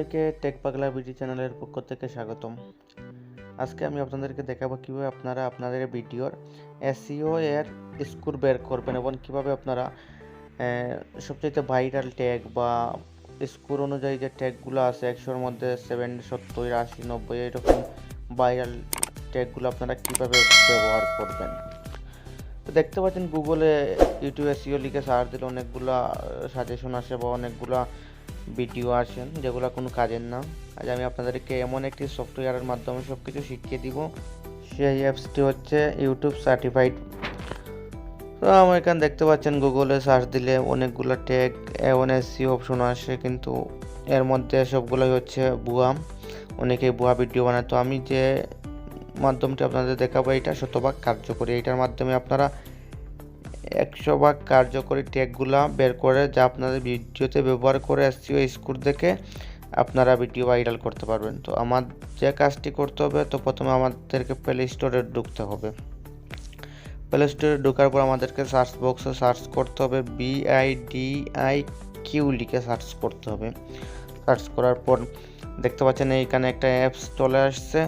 সবাইকে টেক পাগলা ভিডিও চ্যানেলের পক্ষ থেকে স্বাগতম। আজকে আমি আপনাদেরকে দেখাবো কিভাবে আপনারা আপনাদের ভিডিওর এসইও এর স্কোর বের করবেন এবং কিভাবে আপনারা সবচেয়ে ভাইরাল ট্যাগ বা স্কোর অনুযায়ী যে ট্যাগগুলো আছে 100-র মধ্যে 70, 70, 80, 90 এরকম ভাইরাল ট্যাগগুলো আপনারা কিভাবে ব্যবহার করবেন। তো দেখতে পাচ্ছেন গুগলে ইউটিউব এসইও লিখে সার্চ দিলে অনেকগুলা সাজেশন আসে বা অনেকগুলা ভিডিও আসেন যেগুলো কোনো কাজের না। আজ আমি আপনাদেরকে এমন একটি সফটওয়্যারের মাধ্যমে সব কিছু শিখিয়ে দিব। সেই অ্যাপসটি হচ্ছে ইউটিউব সার্টিফাইড। তো আমার এখানে দেখতে পাচ্ছেন গুগলে সার্চ দিলে অনেকগুলো ট্যাগ এবং এসইও অপশন আসে, কিন্তু এর মধ্যে সবগুলোই হচ্ছে ভুয়া। অনেকেই ভুয়া ভিডিও বানায়। তো আমি যে মাধ্যমটি আপনাদের দেখাবো এটা শতভাগ কার্যকরী। এটার মাধ্যমে আপনারা 100% কার্যকরী ট্যাগগুলা বের করে যা আপনাদের ভিডিওতে ব্যবহার করে এসইও স্কোর দেখে আপনারা ভিডিও ভাইরাল করতে পারবেন। তো আমার যে কাজটি করতে হবে, তো প্রথমে আমাদেরকে প্লে স্টোরে ঢুকতে হবে। প্লে স্টোরে ঢোকার পর আমাদেরকে সার্চ বক্সে সার্চ করতে হবে BIDIQ লিখে সার্চ করতে হবে। সার্চ করার পর দেখতে পাচ্ছেন এইখানে একটা অ্যাপস চলে আসছে।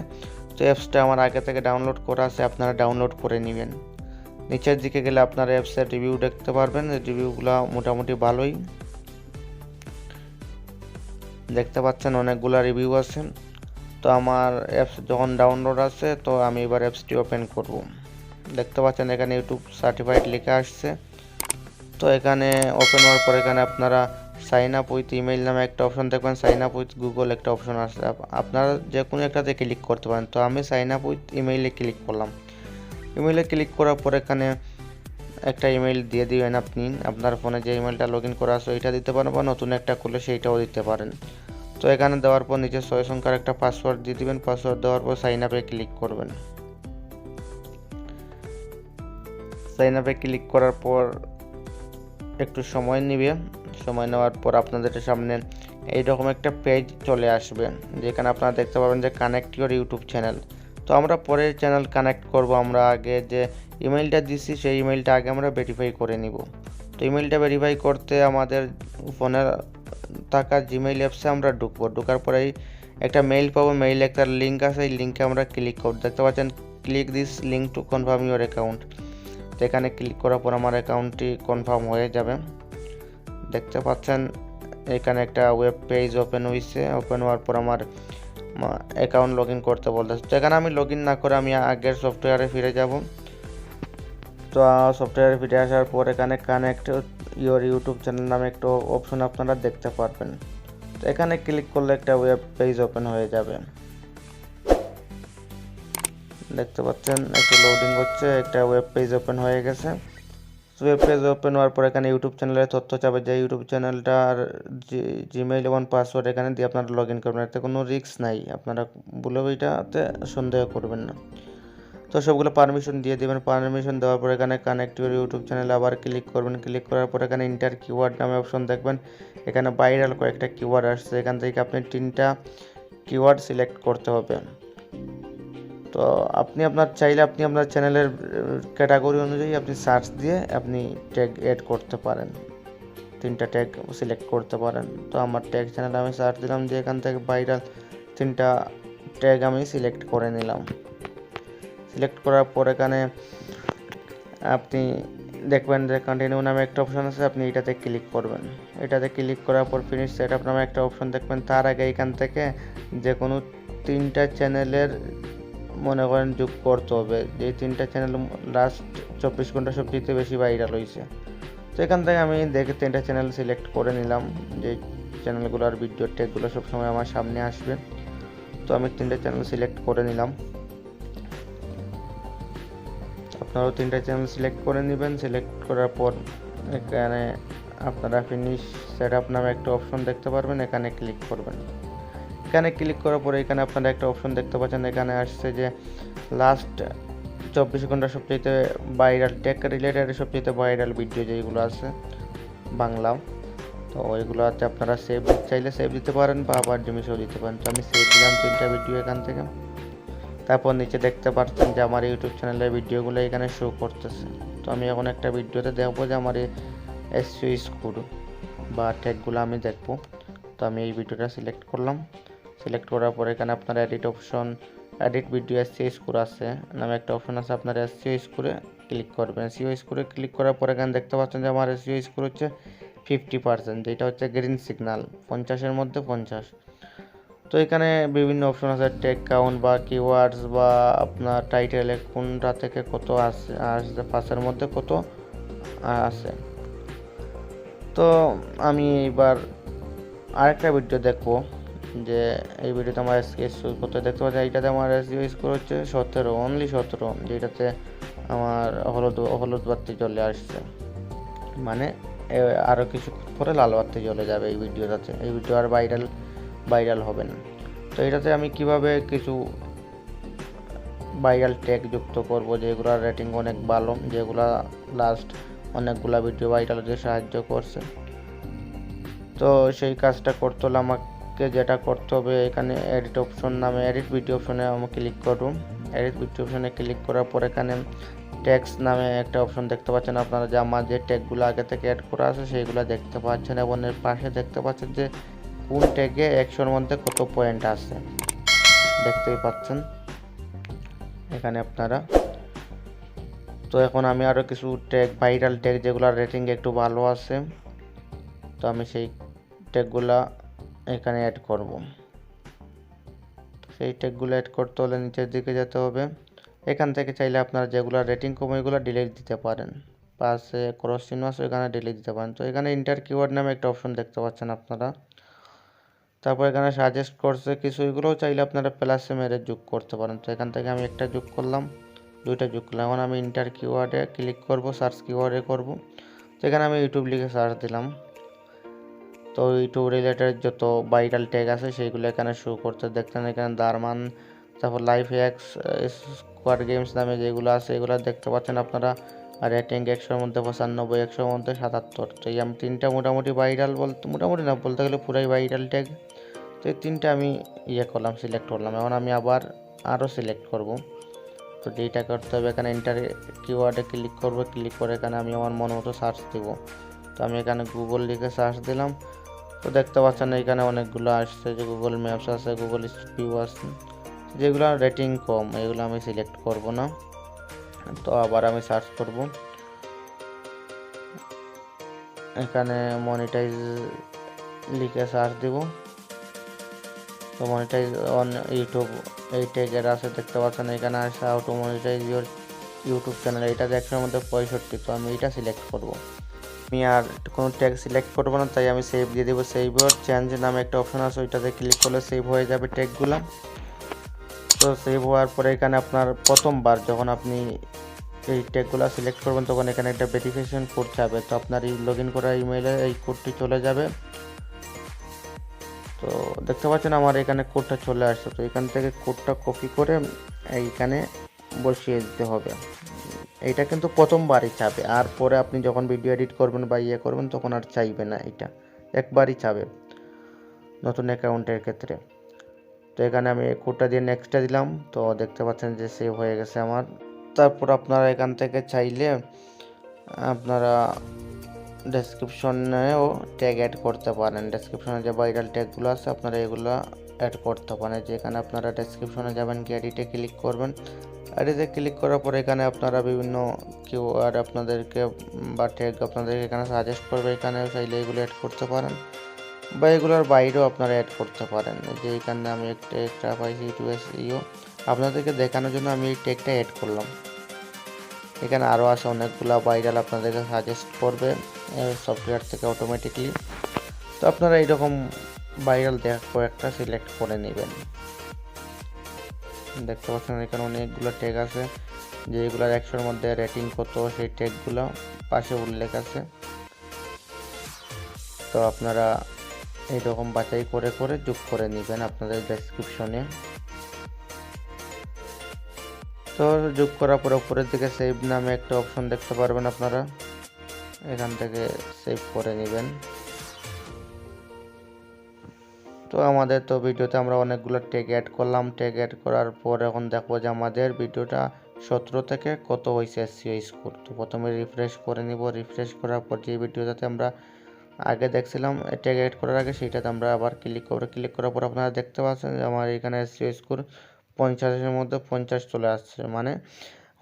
তো অ্যাপসটা আমার আগে থেকে ডাউনলোড করা আছে, আপনারা ডাউনলোড করে নেবেন। নিচের দিকে গেলে আপনারা অ্যাপসের রিভিউ দেখতে পারবেন। রিভিউগুলো মোটামুটি ভালোই দেখতে পাচ্ছেন, অনেকগুলো রিভিউ আছে। তো আমার অ্যাপস যখন ডাউনলোড আছে, তো আমি এবার অ্যাপসটি ওপেন করব। দেখতে পাচ্ছেন এখানে ইউটিউব সার্টিফাইড লেখা আসছে। তো এখানে ওপেন হওয়ার পর এখানে আপনারা সাইন আপ উইথ ইমেইল নামে একটা অপশন দেখবেন, সাইন আপ উইথ গুগল একটা অপশন আসছে। আপনারা যে কোনো একটাতে ক্লিক করতে পারেন। তো আমি সাইন আপ উইথ ইমেইলে ক্লিক করলাম। ইমেইলে ক্লিক করার পর এখানে একটা ইমেইল দিয়ে দিবেন। আপনি আপনার ফোনে যে ইমেইলটা লগ ইন করা আছে ওইটা দিতে পারেন বা নতুন একটা খুলে সেইটাও দিতে পারেন। তো এখানে দেওয়ার পর নিচে 6 সংখ্যার একটা পাসওয়ার্ড দিয়ে দিবেন। পাসওয়ার্ড দেওয়ার পর সাইন আপে ক্লিক করবেন। সাইন আপে ক্লিক করার পর একটু সময় নেবে। সময় নেওয়ার পর আপনাদের সামনে এইরকম একটা পেজ চলে আসবে, যেখানে আপনারা দেখতে পাবেন যে কানেক্ট ইউর ইউটিউব চ্যানেল। তো আমরা পরে চ্যানেল কানেক্ট করব। আমরা আগে যে ইমেইলটা দিচ্ছি সেই ইমেইলটা আগে আমরা ভেরিফাই করে নিব। তো ইমেইলটা ভেরিফাই করতে আমাদের ফোনে থাকা জিমেইল অ্যাপসে আমরা ঢুকবো। ঢোকার পরেই একটা মেইল পাবো। মেইলে একটা লিঙ্ক আছে, এই লিঙ্কে আমরা ক্লিক করব। দেখতে পাচ্ছেন click this link to confirm your account. তো এখানে ক্লিক করার পর আমার অ্যাকাউন্টটি কনফার্ম হয়ে যাবে। দেখতে পাচ্ছেন এখানে একটা ওয়েব পেজ ওপেন হয়েছে। ওপেন হওয়ার পর আমার অ্যাকাউন্ট লগ ইন করতে বলতেছে। তো এখানে আমি লগ ইন না করে আমি আগের সফটওয়্যারে ফিরে যাব। তো সফটওয়্যারে ফিরে আসার পর এখানে কানেক্ট ইউর ইউটিউব চ্যানেল নামে একটা অপশন আপনারা দেখতে পারবেন। তো এখানে ক্লিক করলে একটা ওয়েব পেজ ওপেন হয়ে যাবে। দেখতে পাচ্ছেন একটু লোডিং হচ্ছে, একটা ওয়েব পেজ ওপেন হয়ে গেছে। ওয়েব পেজ ওপেন হওয়ার পর এখানে ইউটিউব চ্যানেলের তথ্য চাবে, যে ইউটিউব চ্যানেলটার জিমেইল এবং পাসওয়ার্ড এখানে দিয়ে আপনারা লগ ইন করবেন। এতে কোনো রিস্ক নাই, আপনারা বলেও এটাতে সন্দেহ করবেন না। তো সবগুলো পারমিশন দিয়ে দেবেন। পারমিশন দেওয়ার পর এখানে কানেক্ট ইউর ইউটিউব চ্যানেল আবার ক্লিক করবেন। ক্লিক করার পর এখানে ইন্টার কিওয়ার্ড নামে অপশন দেখবেন। এখানে ভাইরাল কয়েকটা কিওয়ার্ড আসছে, এখান থেকে আপনি 3টা কিওয়ার্ড সিলেক্ট করতে হবে। তো আপনি আপনার চ্যানেলের ক্যাটাগরি অনুযায়ী আপনি সার্চ দিয়ে আপনি ট্যাগ অ্যাড করতে পারেন। 3টা ট্যাগ সিলেক্ট করতে পারেন। তো আমার ট্যাগ চ্যানেল আমি সার্চ দিলাম, যে এখান থেকে ভাইরাল 3টা ট্যাগ আমি সিলেক্ট করে নিলাম। সিলেক্ট করার পর এখানে আপনি দেখবেন যে কন্টিনিউ নামে একটা অপশন আছে, আপনি এটাতে ক্লিক করবেন। এটাতে ক্লিক করার পর ফিনিশ সেটআপ নামে একটা অপশন দেখবেন। তার আগে এখান থেকে যে কোনো 3টা চ্যানেলের মনে করেন যোগ করতে হবে, যে 3টা চ্যানেল লাস্ট 24 ঘন্টা সবচেয়ে বেশি ভাইরাল হয়েছে। তো এখান থেকে আমি দেখে 3টা চ্যানেল সিলেক্ট করে নিলাম, যে চ্যানেলগুলোর ভিডিও ট্যাগগুলো সবসময় আমার সামনে আসবে। তো আমি 3টা চ্যানেল সিলেক্ট করে নিলাম। আপনারাও 3টা চ্যানেল সিলেক্ট করে নেবেন। সিলেক্ট করার পর এখানে আপনারা ফিনিশ সেটআপ নামে একটা অপশন দেখতে পারবেন, এখানে ক্লিক করবেন। এখানে ক্লিক করার পরে এখানে আপনারা একটা অপশন দেখতে পাচ্ছেন, এখানে আসছে যে লাস্ট 24 ঘন্টা সবচেয়ে ভাইরাল ট্যাগ রিলেটেড সবচেয়ে ভাইরাল ভিডিও যেগুলো আছে বাংলা। তো ওইগুলোতে আপনারা চাইলে সেভ দিতে পারেন বা আবার ডিমিশও দিতে পারেন। তো আমি সেভ দিলাম 3টা ভিডিও এখান থেকে। তারপর নিচে দেখতে পাচ্ছেন যে আমার ইউটিউব চ্যানেলের ভিডিওগুলো এখানে শো করতেছে। তো আমি এখন একটা ভিডিওতে দেখবো যে আমার এসইও স্কোর বা ট্যাগগুলো আমি দেখবো। তো আমি এই ভিডিওটা সিলেক্ট করলাম। সিলেক্ট করার পর এখানে আপনার edit option, edit video SEO score আছে নামে একটা অপশন আছে, আপনার এসইও স্কোরে ক্লিক করবেন। এসইও স্কোরে ক্লিক করার পর এখানে দেখতে পাচ্ছেন যে আমার এসইও স্কোর হচ্ছে 50%, যেটা হচ্ছে গ্রিন সিগন্যাল, 50-এর মধ্যে 50। তো এখানে বিভিন্ন অপশন আছে, টেক কাউন্ট বা কিওয়ার্ডস বা আপনার টাইটেলে কোনটা থেকে কত আসছে 5-এর মধ্যে কত আছে। তো আমি এবার আরেকটা ভিডিও দেখবো, যে এই ভিডিওতে আমার এসইও কত দেখতে পাচ্ছি। এইটাতে আমার এসইও স্কোর হচ্ছে 17, অনলি 17, যেটাতে আমার হলুদ বাতি চলে আসছে, মানে আরও কিছু পরে লাল বাতি চলে যাবে এই ভিডিওটাতে। এই ভিডিও আর ভাইরাল হবে না। তো এটাতে আমি কিভাবে কিছু ভাইরাল ট্যাগ যুক্ত করব, যেগুলোর রেটিং অনেক ভালো, যেগুলা লাস্ট অনেকগুলা ভিডিও ভাইরাল হতে সাহায্য করছে। তো সেই কাজটা করতে হলে আমাকে যেটা করতে হবে, এখানে এডিট অপশন নামে এডিট ভিডিও অপশনে আমি ক্লিক করব। এডিট ভিডিও অপশনে ক্লিক করার পর এখানে ট্যাগস নামে একটা অপশন দেখতে পাচ্ছেন আপনারা, যে আমার যে ট্যাগগুলো আগে থেকে অ্যাড করা আছে সেইগুলো দেখতে পাচ্ছেন, এবং এর পাশে দেখতে পাচ্ছেন যে কোন ট্যাগে 100-এর মধ্যে কত পয়েন্ট আছে, দেখতেই পাচ্ছেন এখানে আপনারা। তো এখন আমি আরও কিছু ট্যাগ, ভাইরাল ট্যাগ যেগুলোর রেটিং একটু ভালো আছে, তো আমি সেই ট্যাগগুলা এখানে অ্যাড করব। সেই ট্যাগগুলো অ্যাড করতে হলে নিচের দিকে যেতে হবে। এখান থেকে চাইলে আপনারা যেগুলো রেটিং কম ওইগুলো ডিলিট দিতে পারেন, পাশে ক্রস চিহ্ন আছে ওইখানে ডিলিট দিতে পারেন। তো এখানে ইন্টার কিওয়ার্ড নামে একটা অপশন দেখতে পাচ্ছেন আপনারা। তারপর এখানে সাজেস্ট করছে কিছু, এগুলোও চাইলে আপনারা প্লাসে মেরে যোগ করতে পারেন। তো এখান থেকে আমি একটা যোগ করলাম, দুইটা যোগ করলাম। এখন আমি ইন্টার কিওয়ার্ডে ক্লিক করব, সার্চ কিওয়ার্ডে করব। তো এখানে আমি ইউটিউব লিখে সার্চ দিলাম। তো ইউটিউব রিলেটেড যত ভাইরাল ট্যাগ আছে সেইগুলো এখানে শো করতে দেখতেন। এখানে দারমান, তারপর লাইফ হ্যাক্স, স্কোয়াড গেমস নামে যেগুলো আছে এগুলো দেখতে পাচ্ছেন আপনারা। আর রেটিং 100-এর মধ্যে 95, 100-এর মধ্যে 77। তো এই আমি তিনটা মোটামুটি ভাইরাল, মোটামুটি না বলতে গেলে পুরাই ভাইরাল ট্যাগ। তো এই তিনটা আমি করলাম, সিলেক্ট করলাম। এখন আমি আবার আরও সিলেক্ট করব। তো যেটা করতে হবে, এখানে এন্টার কিওয়ার্ডে ক্লিক করব। ক্লিক করে এখানে আমি আমার মন মতো সার্চ দেব। তো আমি এখানে গুগল লিখে সার্চ দিলাম। তো দেখতে পাচ্ছেন এখানে অনেকগুলো আসছে, যে গুগল ম্যাপস আছে, গুগল স্ট্রিট ভিউ আছে, যেগুলো রেটিং কম এগুলো আমি সিলেক্ট করব না। তো আবার আমি সার্চ করব, এখানে মনিটাইজ লিখে সার্চ দেব। তো মনিটাইজ অন ইউটিউব এই ট্যাগের আছে, দেখতে পাচ্ছেন এখানে আসে how to monetize your YouTube channel. এটা 100-এর মধ্যে 65। তো আমি এটা সিলেক্ট করব। আমি আর কোনো ট্যাগ সিলেক্ট করবো না, তাই আমি সেভ দিয়ে দেবো। সেভ ওর চেঞ্জ নামে একটা অপশন আছে, ওইটাতে ক্লিক করলে সেভ হয়ে যাবে ট্যাগগুলো। তো সেভ হওয়ার পরে এখানে আপনার প্রথমবার যখন আপনি এই ট্যাগগুলো সিলেক্ট করবেন তখন এখানে একটা ভেরিফিকেশন কোড চাবে। তো আপনার এই লগ ইন করা ইমেইলে এই কোডটি চলে যাবে। তো দেখতে পাচ্ছেন আমার এখানে কোডটা চলে আসছে। তো এখান থেকে কোডটা কপি করে এইখানে বসিয়ে দিতে হবে। এইটা কিন্তু প্রথমবারই চাবে, আর পরে আপনি যখন ভিডিও এডিট করবেন বা করবেন তখন আর চাইবে না, এটা একবারই চাবে নতুন অ্যাকাউন্টের ক্ষেত্রে। তো এখানে আমি কোডটা দিয়ে নেক্সটটা দিলাম। তো দেখতে পাচ্ছেন যে সেভ হয়ে গেছে আমার। তারপর আপনারা এখান থেকে চাইলে আপনারা ডেসক্রিপশনেও ট্যাগ অ্যাড করতে পারেন। ডেসক্রিপশনে যে ভাইরাল ট্যাগগুলো আছে আপনারা এগুলো অ্যাড করতে পারেন। যে এখানে আপনারা ডেসক্রিপশনে যাবেন, গিয়ে এডিটে ক্লিক করবেন। এডিটে ক্লিক করার পরে এখানে আপনারা বিভিন্ন কিওয়ার্ড আপনাদেরকে বা ট্যাগ আপনাদেরকে এখানে সাজেস্ট করবে, এখানেও চাইলে এগুলো অ্যাড করতে পারেন, বা এগুলোর বাইরেও আপনারা অ্যাড করতে পারেন। যে এখানে আমি একটা পাইছি ইউটিউব এসইও, আপনাদেরকে দেখানোর জন্য আমি এই ট্যাগটা অ্যাড করলাম। এখানে আরও আছে অনেকগুলো ভাইরাল, আপনাদেরকে সাজেস্ট করবে সফটওয়্যার থেকে অটোমেটিকলি। তো আপনারা এইরকম ভাইরাল কয়েকটা সিলেক্ট করে নেবেন। দেখতে পাচ্ছেন এখানে অনেকগুলো ট্যাগ আছে, যেগুলোর 100-এর মধ্যে রেটিং কত সেই ট্যাগগুলো পাশে উল্লেখ আছে। তো আপনারা এইরকম বাছাই করে করে যোগ করে নেবেন আপনাদের ডেসক্রিপশনে। তো যোগ করার পর উপরের দিকে সেভ নামে একটা অপশন দেখতে পারবেন আপনারা, এখান থেকে সেভ করে নেবেন। তো আমাদের তো ভিডিওতে আমরা অনেকগুলো ট্যাগ অ্যাড করলাম। ট্যাগ অ্যাড করার পর এখন দেখবো যে আমাদের ভিডিওটা 17 থেকে কত হয়েছে এসইও স্কোর। তো প্রথমে রিফ্রেশ করে নিব। রিফ্রেশ করার পর যে ভিডিওটাতে আমরা আগে দেখছিলাম ট্যাগ এড করার আগে, সেইটাতে আমরা আবার ক্লিক করার পর আপনারা দেখতে পাচ্ছেন যে আমার এখানে SEO স্কোর 50-এর মধ্যে 50 চলে আসছে, মানে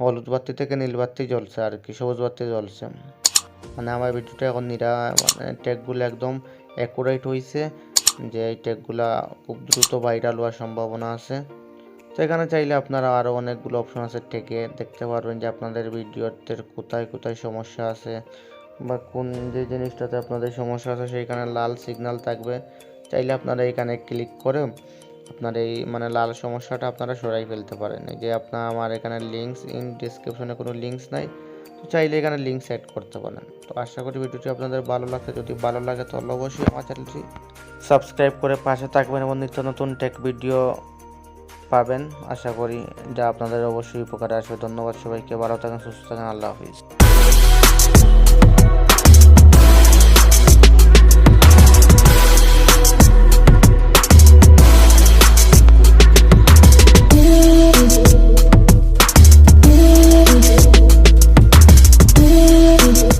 হলুদ বাতি থেকে নীল বাতি জ্বলছে আর কি, সবুজ বাতি জ্বলছে, মানে আমার ভিডিওটা এখন মানে ট্যাগগুলো একদম অ্যাকুরেট হয়েছে, যে এই ট্যাগগুলা খুব দ্রুত ভাইরাল হওয়ার সম্ভাবনা আছে। তো এখানে চাইলে আপনারা আরও অনেকগুলো অপশন আছে ট্যাগে, দেখতে পারবেন যে আপনাদের ভিডিওতে কোথায় কোথায় সমস্যা আছে বা কোন যে জিনিসটাতে আপনাদের সমস্যা আছে সেইখানে লাল সিগন্যাল থাকবে, চাইলে আপনারা এখানে ক্লিক করে আপনার এই মানে লাল সমস্যাটা আপনারা সরাই ফেলতে পারেন। এই যে আমার এখানে লিঙ্কস ইন ডিসক্রিপশনে কোনো লিঙ্কস নাই, তো চাইলে এখানে লিঙ্ক সেট করতে পারেন। তো আশা করি ভিডিওটি আপনাদের ভালো লাগছে, যদি ভালো লাগে তাহলে অবশ্যই আমার চ্যানেলটি সাবস্ক্রাইব করে পাশে থাকবেন এবং নিত্য নতুন টেক ভিডিও পাবেন আশা করি, যা আপনাদের অবশ্যই উপকারে আসবে। ধন্যবাদ সবাইকে, ভালো থাকেন, সুস্থ থাকেন, আল্লাহ হাফিজ।